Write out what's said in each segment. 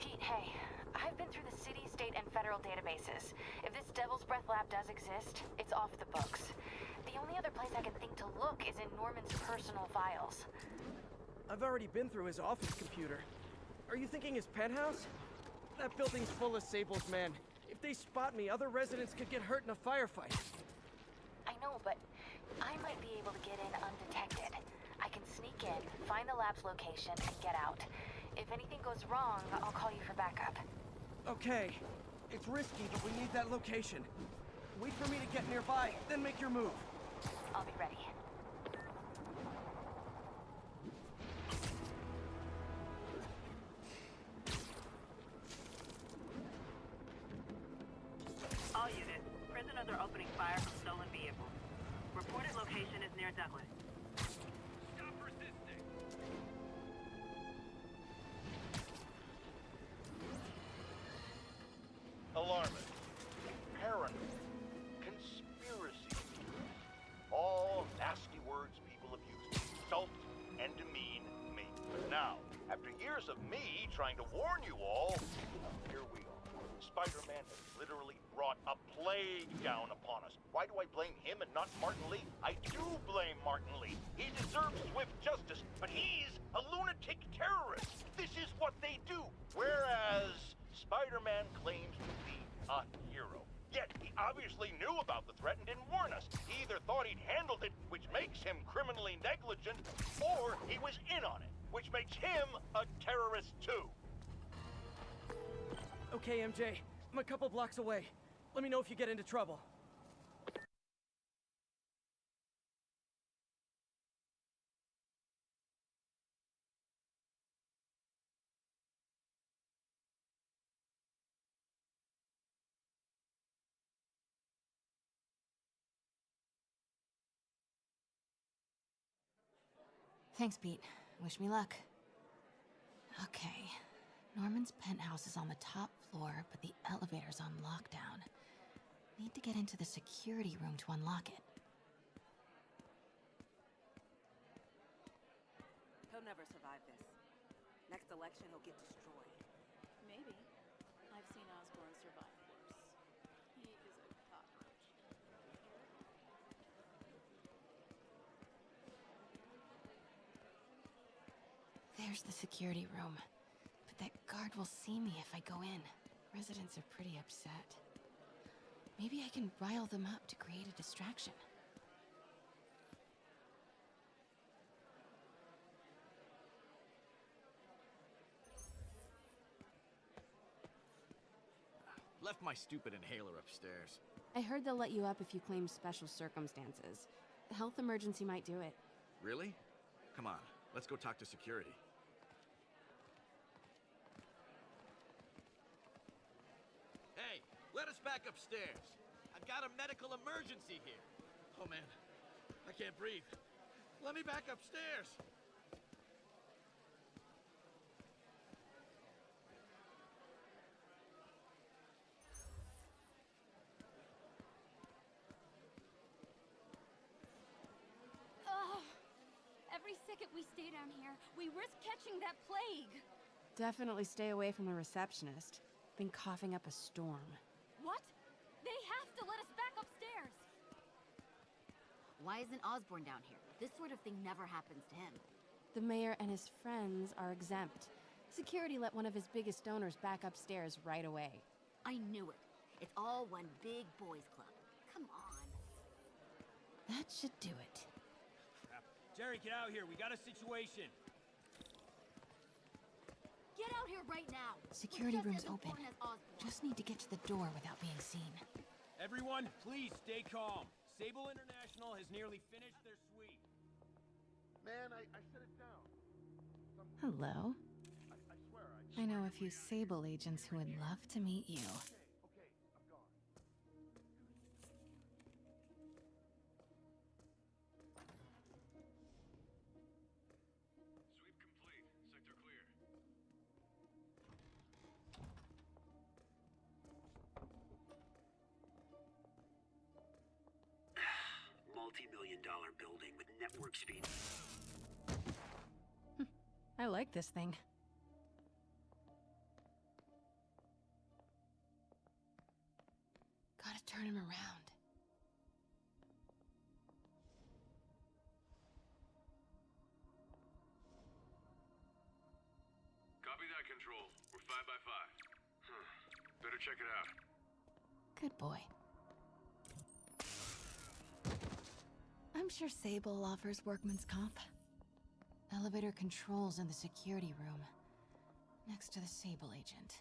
Pete, hey. I've been through the city, state, and federal databases. If this Devil's Breath lab does exist, it's off the books. The only other place I can think to look is in Norman's personal files. I've already been through his office computer. Are you thinking his penthouse? That building's full of Sable's men. If they spot me, other residents could get hurt in a firefight. I know, but I might be able to get in undetected. I can sneak in, find the lab's location, and get out. If anything goes wrong, I'll call you for backup. Okay. It's risky, but we need that location. Wait for me to get nearby, then make your move. I'll be ready. All units, prisoners are opening fire from stolen vehicles. Reported location is near Douglas. Stop resisting! Alarmist, paranoid, conspiracy. All nasty words people have used to insult and demean me. But now, after years of me trying to warn you all, here we are. Spider-Man has literally brought a plague down upon us. Why do I blame him and not Martin Lee? I do blame Martin Lee. He deserves swift justice, but he's a lunatic terrorist. This is what they do. Whereas Spider-Man claims to be a hero. Yet, he obviously knew about the threat and didn't warn us. He either thought he'd handled it, which makes him criminally negligent, or he was in on it, which makes him a terrorist too. Okay, MJ. I'm a couple blocks away. Let me know if you get into trouble. Thanks, Pete. Wish me luck. Okay. Norman's penthouse is on the top floor, but the elevator's on lockdown. Need to get into the security room to unlock it. He'll never survive this. Next election, he'll get destroyed. Maybe. I've seen Osborn survive worse. He is a cockroach. There's the security room. But that guard will see me if I go in. Residents are pretty upset. Maybe I can rile them up to create a distraction. Left my stupid inhaler upstairs. I heard they'll let you up if you claim special circumstances. The health emergency might do it. Really? Come on, let's go talk to security. Hey, let us back upstairs. I've got a medical emergency here. Oh man, I can't breathe. Let me back upstairs. Ugh. Every second we stay down here, we risk catching that plague. Definitely stay away from the receptionist. Been coughing up a storm. What? They have to let us back upstairs. Why isn't Osborn down here? This sort of thing never happens to him. The mayor and his friends are exempt. Security let one of his biggest donors back upstairs right away. I knew it. It's all one big boys club. Come on. That should do it. Crap. Jerry, get out here. We got a situation. Get out here right now. Security We're just room's as open. important as Osborn. Just need to get to the door without being seen. Everyone, please stay calm. Sable International has nearly finished their sweep. Man, I set it down. Hello. I swear, I know a few Sable agents who would love to meet you. Okay, I'm gone. Sweep complete. Sector clear. Multi-million-dollar building with network speed. I like this thing. turn him around. Copy that, Control. We're 5 by 5. Better check it out. Good boy. I'm sure Sable offers workman's comp. Elevator controls in the security room, next to the Sable agent.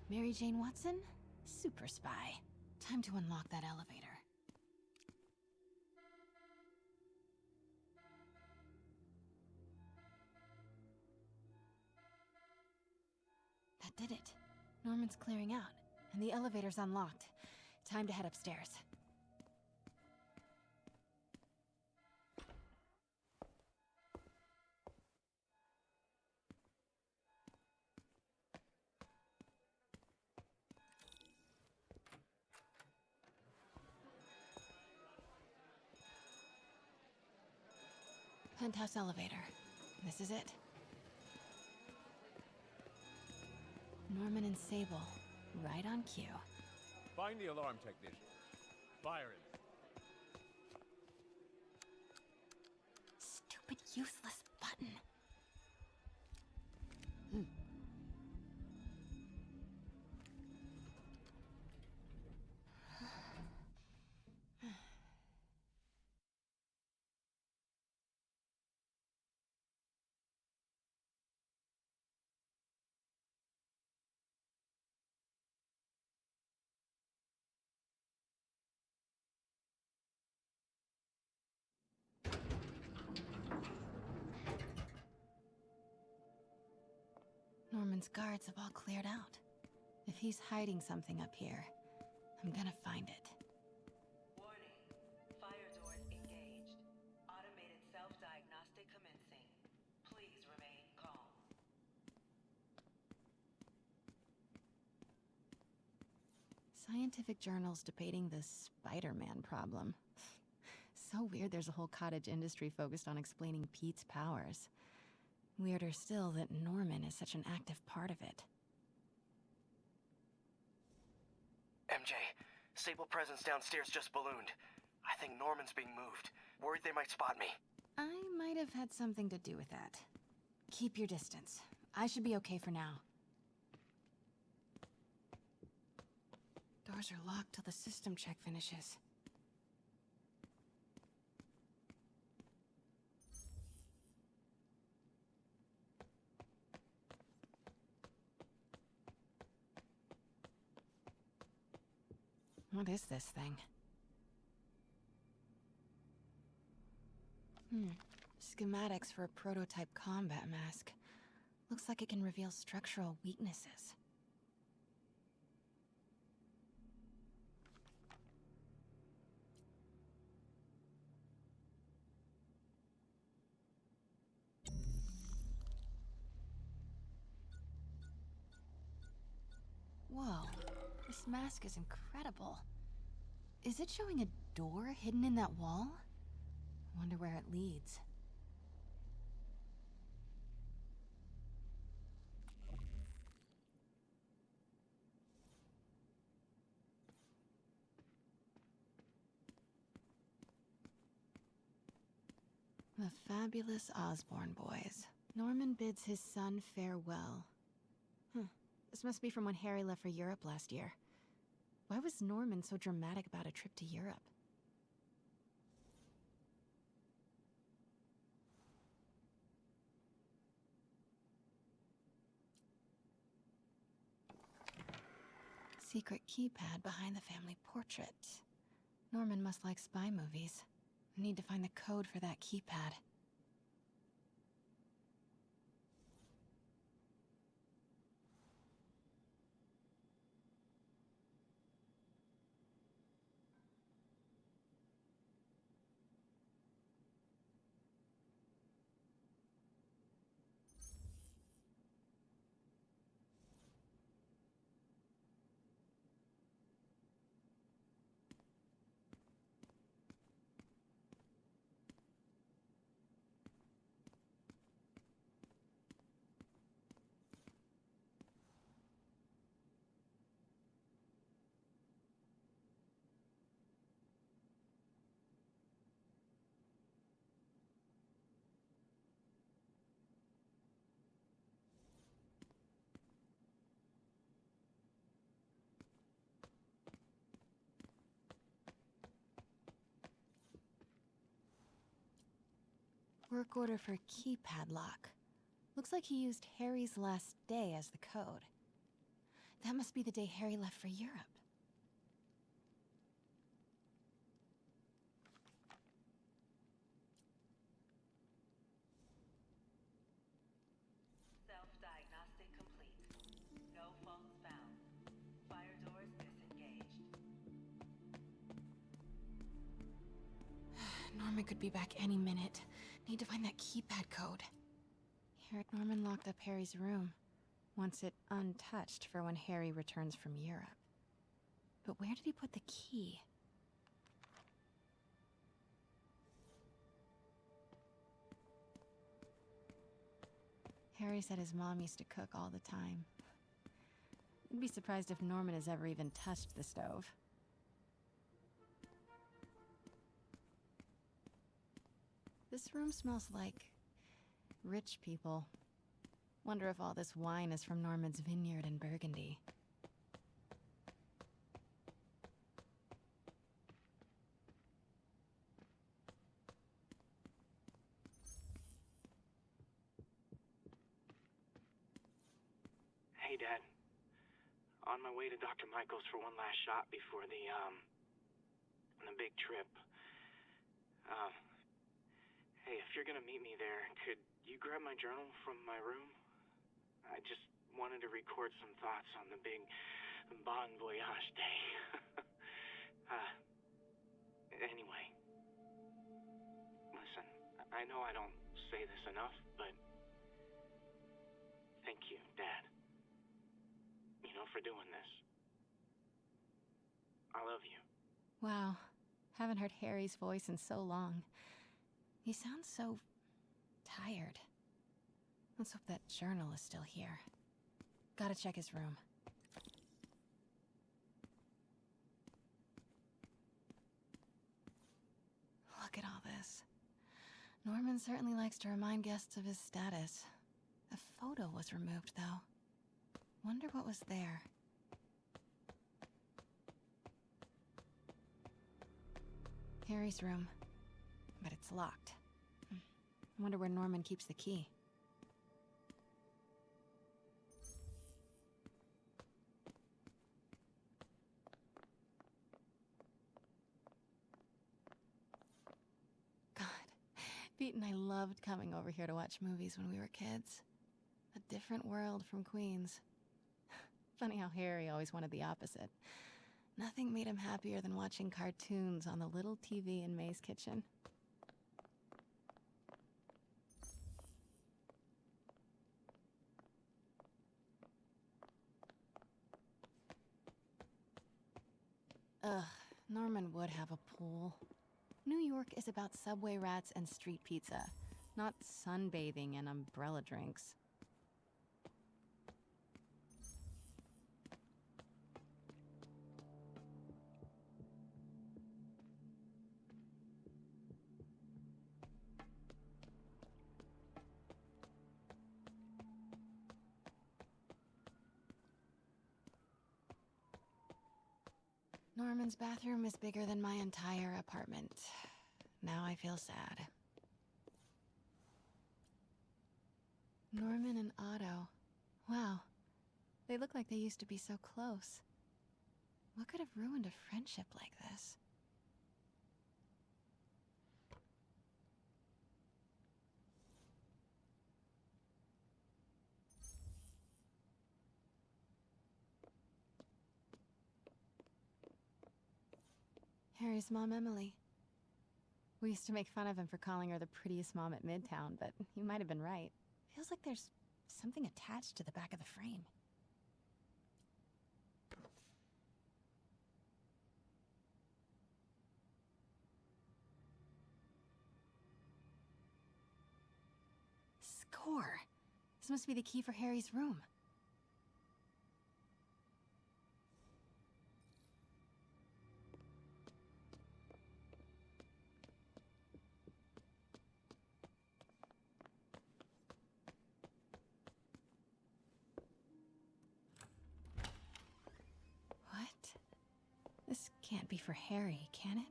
Mary Jane Watson? Super spy. Time to unlock that elevator. That did it. Norman's clearing out, and the elevator's unlocked. Time to head upstairs. Penthouse elevator. This is it. Norman and Sable, right on cue. Find the alarm technician. Fire him. Stupid, useless button. Norman's guards have all cleared out. If he's hiding something up here, I'm gonna find it. Warning. Fire doors engaged. Automated self-diagnostic commencing. Please remain calm. Scientific journals debating the Spider-Man problem. So weird there's a whole cottage industry focused on explaining Pete's powers. Weirder still that Norman is such an active part of it. MJ, Sable presence downstairs just ballooned. I think Norman's being moved. Worried they might spot me. I might have had something to do with that. Keep your distance. I should be okay for now. Doors are locked till the system check finishes. What is this thing? Schematics for a prototype combat mask. Looks like it can reveal structural weaknesses. Whoa, this mask is incredible. Is it showing a door hidden in that wall? Wonder where it leads. The fabulous Osborn boys. Norman bids his son farewell. This must be from when Harry left for Europe last year. Why was Norman so dramatic about a trip to Europe? Secret keypad behind the family portrait. Norman must like spy movies. I need to find the code for that keypad. Work order for keypad lock. Looks like he used Harry's last day as the code. That must be the day Harry left for Europe. Self-diagnostic complete. No faults found. Fire doors disengaged. Norman could be back any minute. Need to find that keypad code. Here, Norman locked up Harry's room. Wants it untouched for when Harry returns from Europe. But where did he put the key? Harry said his mom used to cook all the time. I'd be surprised if Norman has ever even touched the stove. This room smells like rich people. Wonder if all this wine is from Norman's vineyard in Burgundy. Hey, Dad. On my way to Dr. Michael's for one last shot before the big trip. Hey, if you're gonna meet me there, could you grab my journal from my room? I just wanted to record some thoughts on the big Bon Voyage day. Anyway. Listen, I know I don't say this enough, but thank you, Dad. You know, for doing this. I love you. Wow. Haven't heard Harry's voice in so long. He sounds so tired. Let's hope that journal is still here. Gotta check his room. Look at all this. Norman certainly likes to remind guests of his status. A photo was removed, though. Wonder what was there. Harry's room. But it's locked. I wonder where Norman keeps the key. God, Pete and I loved coming over here to watch movies when we were kids. A different world from Queens. Funny how Harry always wanted the opposite. Nothing made him happier than watching cartoons on the little TV in May's kitchen. Ugh, Norman would have a pool. New York is about subway rats and street pizza, not sunbathing and umbrella drinks. Norman's bathroom is bigger than my entire apartment. Now I feel sad. Norman and Otto. Wow. They look like they used to be so close. What could have ruined a friendship like this? Harry's mom, Emily. We used to make fun of him for calling her the prettiest mom at Midtown, but he might have been right. Feels like there's something attached to the back of the frame. Score! This must be the key for Harry's room. This can't be for Harry, can it?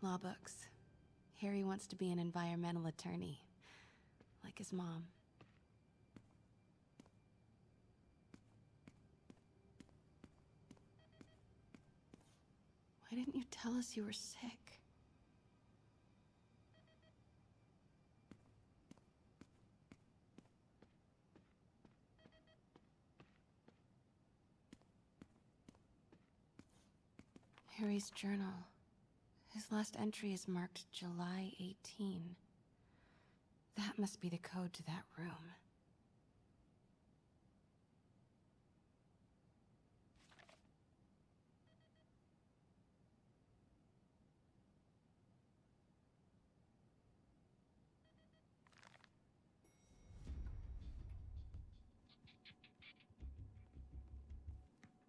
Law books. Harry wants to be an environmental attorney, like his mom. Why didn't you tell us you were sick? Harry's journal. His last entry is marked July 18. That must be the code to that room.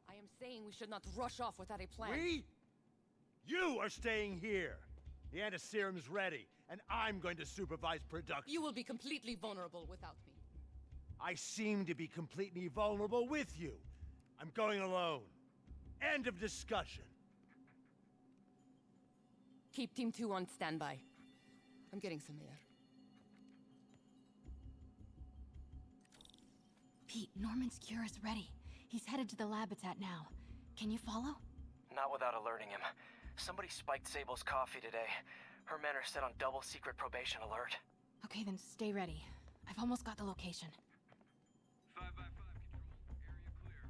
I am saying we should not rush off without a plan. We? You are staying here. The antiserum's ready, and I'm going to supervise production. You will be completely vulnerable without me. I seem to be completely vulnerable with you. I'm going alone. End of discussion. Keep Team 2 on standby. I'm getting some air. Pete, Norman's cure is ready. He's headed to the lab it's at now. Can you follow? Not without alerting him. Somebody spiked Sable's coffee today. Her men are set on double secret probation alert. Okay, then stay ready. I've almost got the location. 5 by 5 control. Area clear.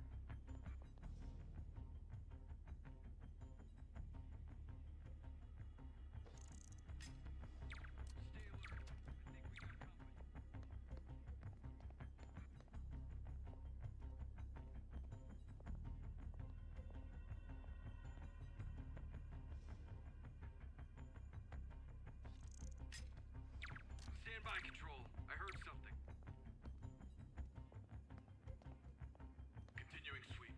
Stay alert. I think we got company. Stand by, control. I heard something. Continuing sweep.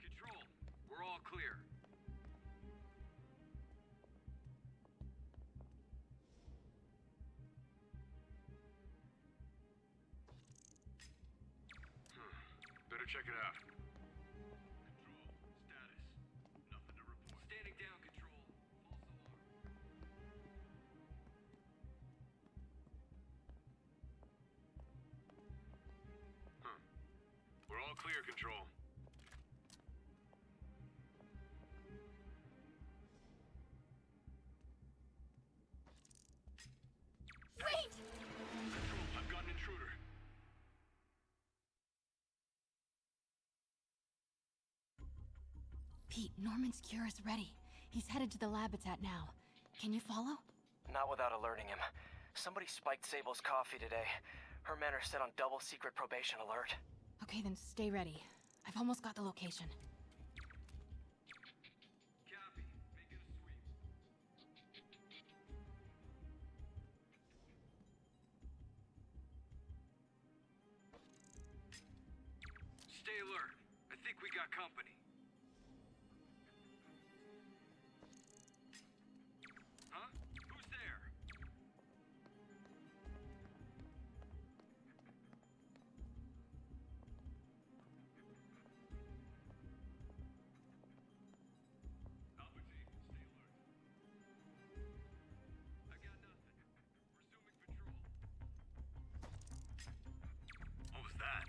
Control, we're all clear. Better check it out. Control, status. Nothing to report. Standing down, control. False alarm. We're all clear, control. Wait! Control, I've got an intruder. Pete, Norman's cure is ready. He's headed to the lab it's at now. Can you follow? Not without alerting him. Somebody spiked Sable's coffee today. Her men are set on double secret probation alert. Okay, then stay ready. I've almost got the location. Copy. Making a sweep. Stay alert. I think we got company. Huh? Who's there? Alpha team, stay alert. I got nothing. Resuming patrol. What was that?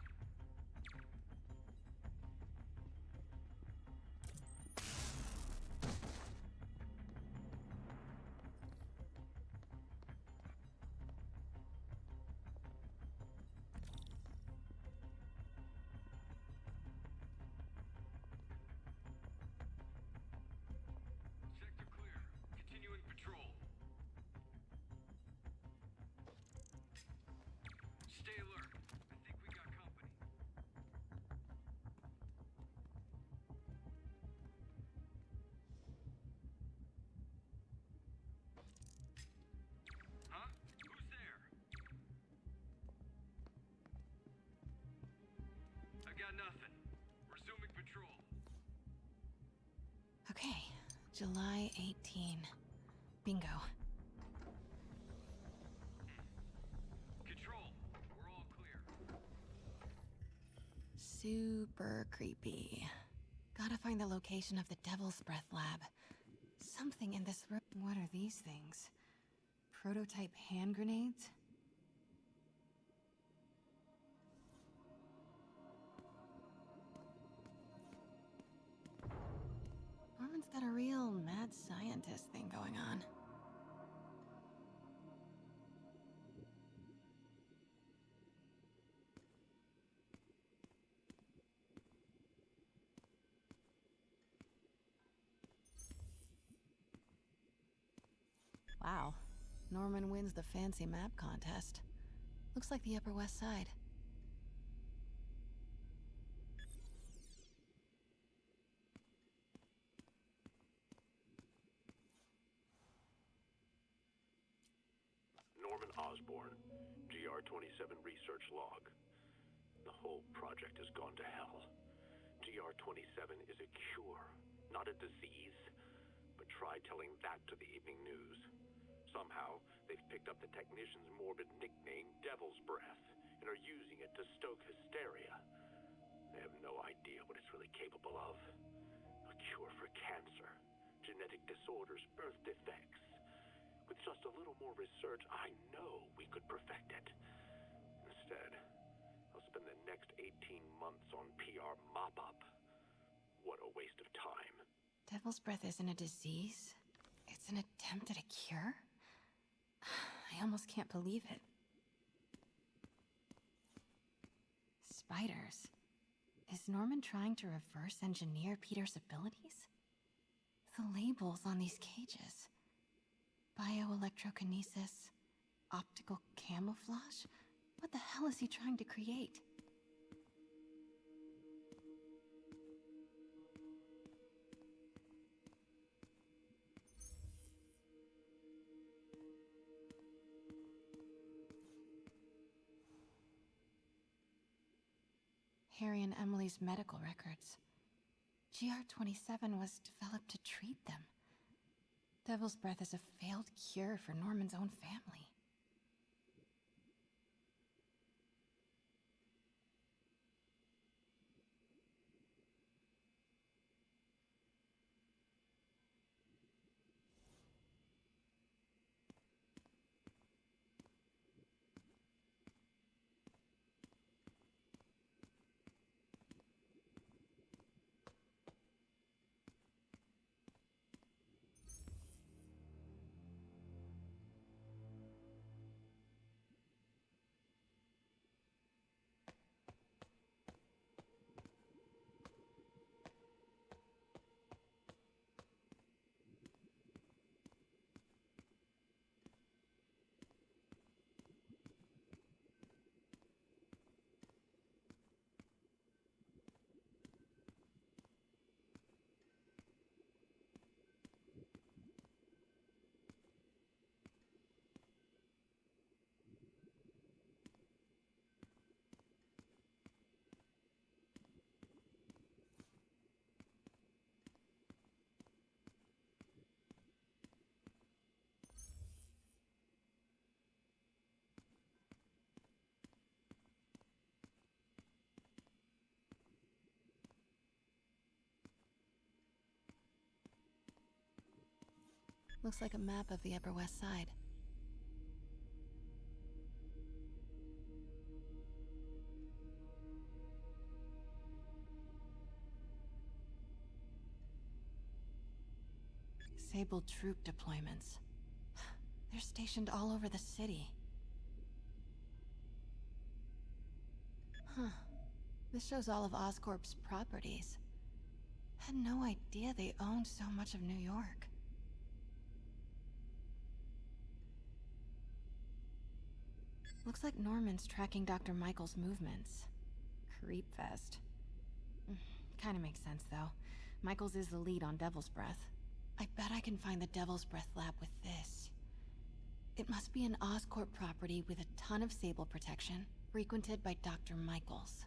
Sector clear. Continuing patrol. Stay alert. I think we got company. Huh? Who's there? I got nothing. Resuming patrol. Okay, July 18. Bingo. super creepy. Gotta find the location of the Devil's Breath lab. Something in this room. What are these things? Prototype hand grenades? Norman's got a real mad scientist thing going on. Wow. Norman wins the fancy map contest. Looks like the Upper West Side. Norman Osborn, GR-27 research log. The whole project has gone to hell. GR-27 is a cure, not a disease. But try telling that to the evening news. Somehow, they've picked up the technician's morbid nickname, Devil's Breath, and are using it to stoke hysteria. They have no idea what it's really capable of. A cure for cancer, genetic disorders, birth defects. With just a little more research, I know we could perfect it. Instead, I'll spend the next 18 months on PR mop-up. What a waste of time. Devil's Breath isn't a disease. It's an attempt at a cure? I almost can't believe it. Spiders. Is Norman trying to reverse engineer Peter's abilities? The labels on these cages. Bioelectrokinesis, optical camouflage? What the hell is he trying to create? Harry and Emily's medical records. GR-27 was developed to treat them. Devil's Breath is a failed cure for Norman's own family. Looks like a map of the Upper West Side. Sable troop deployments. They're stationed all over the city. Huh. This shows all of Oscorp's properties. Had no idea they owned so much of New York. Looks like Norman's tracking Dr. Michael's movements. Creepfest. Kinda makes sense, though. Michaels is the lead on Devil's Breath. I bet I can find the Devil's Breath lab with this. It must be an Oscorp property with a ton of Sable protection, frequented by Dr. Michaels.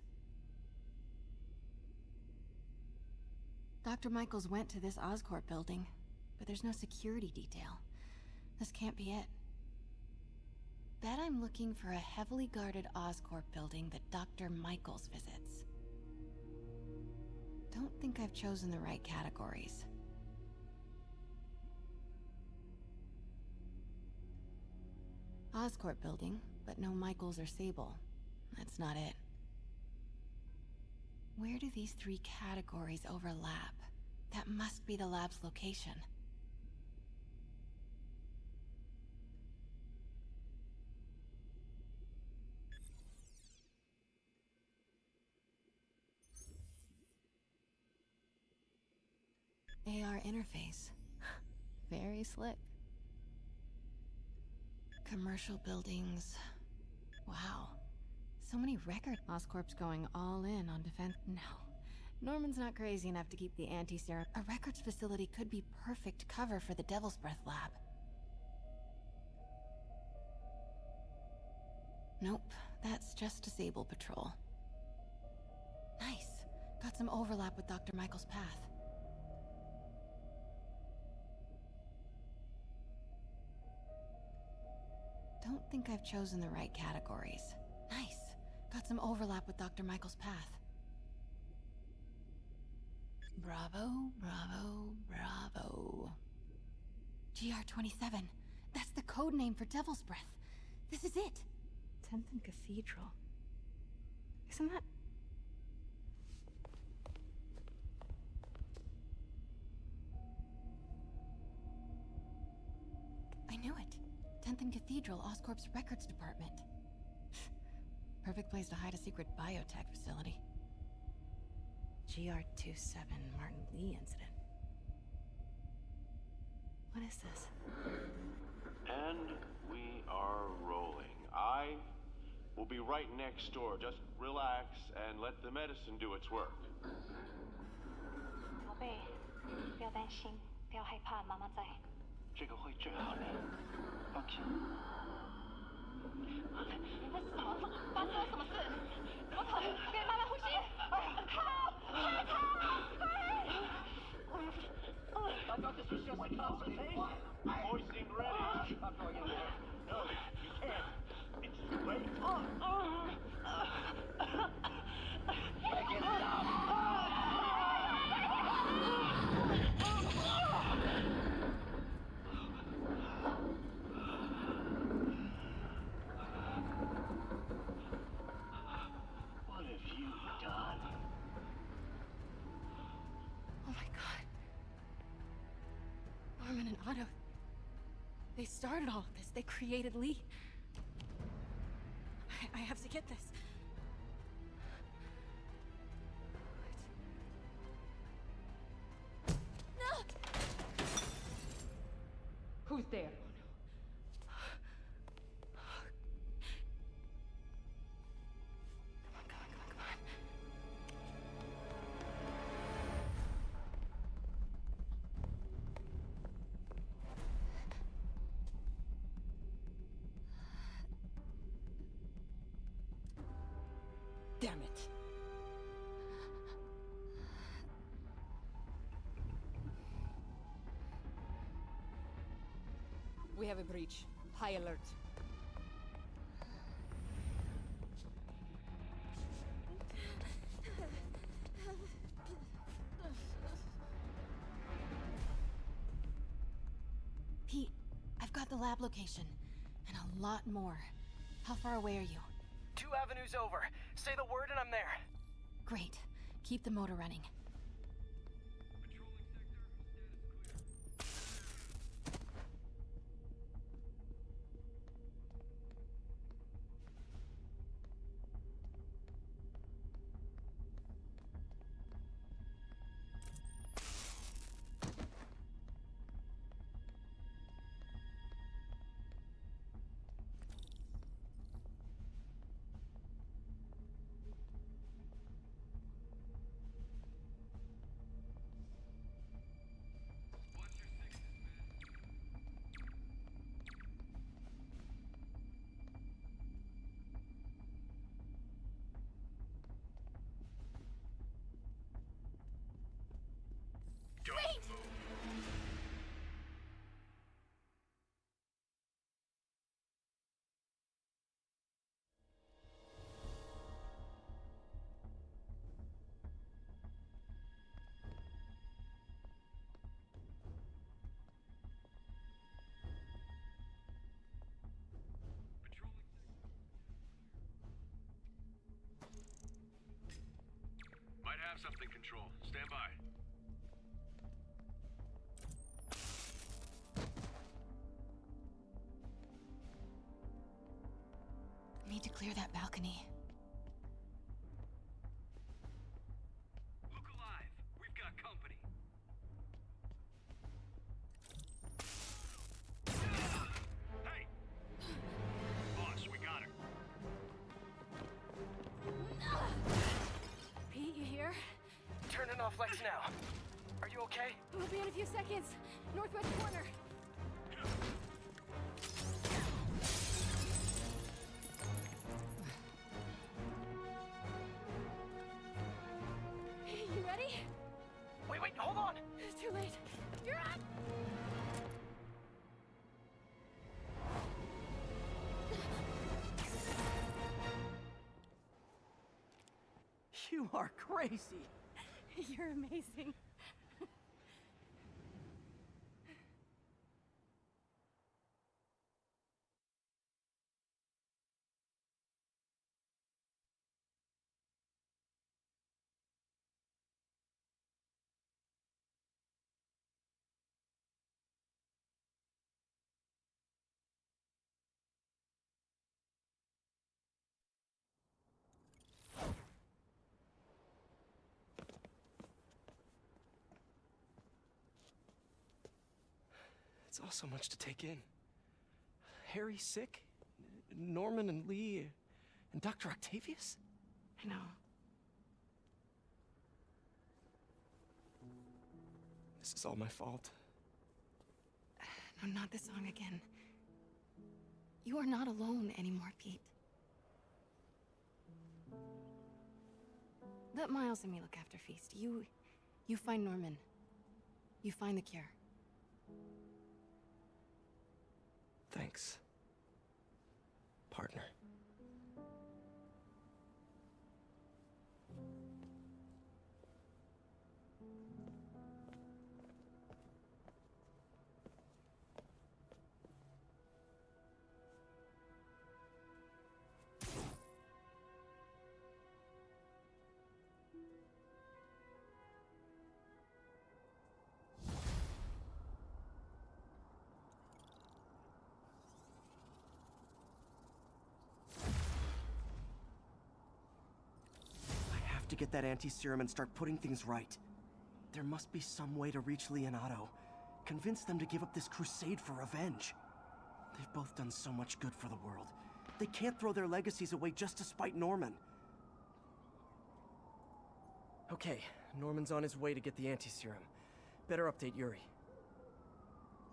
Dr. Michaels went to this Oscorp building, but there's no security detail. This can't be it. Bet I'm looking for a heavily guarded Oscorp building that Dr. Michaels visits. Don't think I've chosen the right categories. Oscorp building, but no Michaels or Sable. That's not it. Where do these three categories overlap? That must be the lab's location. AR interface. Very slick. Commercial buildings. Wow. So many records. Oscorp's going all in on defense. No. Norman's not crazy enough to keep the anti-serum. A records facility could be perfect cover for the Devil's Breath lab. Nope. That's just a Sable patrol. Nice. Got some overlap with Dr. Michael's path. Don't think I've chosen the right categories. Nice. Got some overlap with Dr. Michael's path. Bravo, bravo, bravo. GR-27. That's the code name for Devil's Breath. This is it. 10th and Cathedral. Isn't that... I knew it. 10th and Cathedral, Oscorp's records department. Perfect place to hide a secret biotech facility. GR-27 Martin Lee incident. What is this? And we are rolling. I will be right next door. Just relax and let the medicine do its work. 宝贝，不要担心，不要害怕，妈妈在。这个会治好的，放心。你在什么？发生了什么事？我疼，给妈妈呼吸。靠！快靠！I thought this was just a consultation. Boys seem ready. I'm going in there. No, you can't. It's too late. Make it stop. What have you done? Oh my god. Norman and Otto. They started all of this. They created Lee. I have to get this. What? No! Who's there? Damn it. We have a breach. High alert. Pete, I've got the lab location. And a lot more. How far away are you? 2 avenues over. Say the word and I'm there. Great. Keep the motor running. clear that balcony. Look alive. We've got company. Hey! Boss, we got her. Pete, you here? Turning off lights now. Are you okay? We'll be in a few seconds. Northwest corner. You ready? Wait, hold on! It's too late. You're up! You are crazy. You're amazing. It's all so much to take in. Harry sick? Norman and Lee? And Dr. Octavius? I know. This is all my fault. No, not this song again. You are not alone anymore, Pete. Let Miles and me look after Feast. You find Norman. You find the cure. Thanks, partner. To get that anti-serum and start putting things right. There must be some way to reach Leonardo. Convince them to give up this crusade for revenge. They've both done so much good for the world. They can't throw their legacies away just to spite Norman. Okay, Norman's on his way to get the anti-serum. Better update Yuri.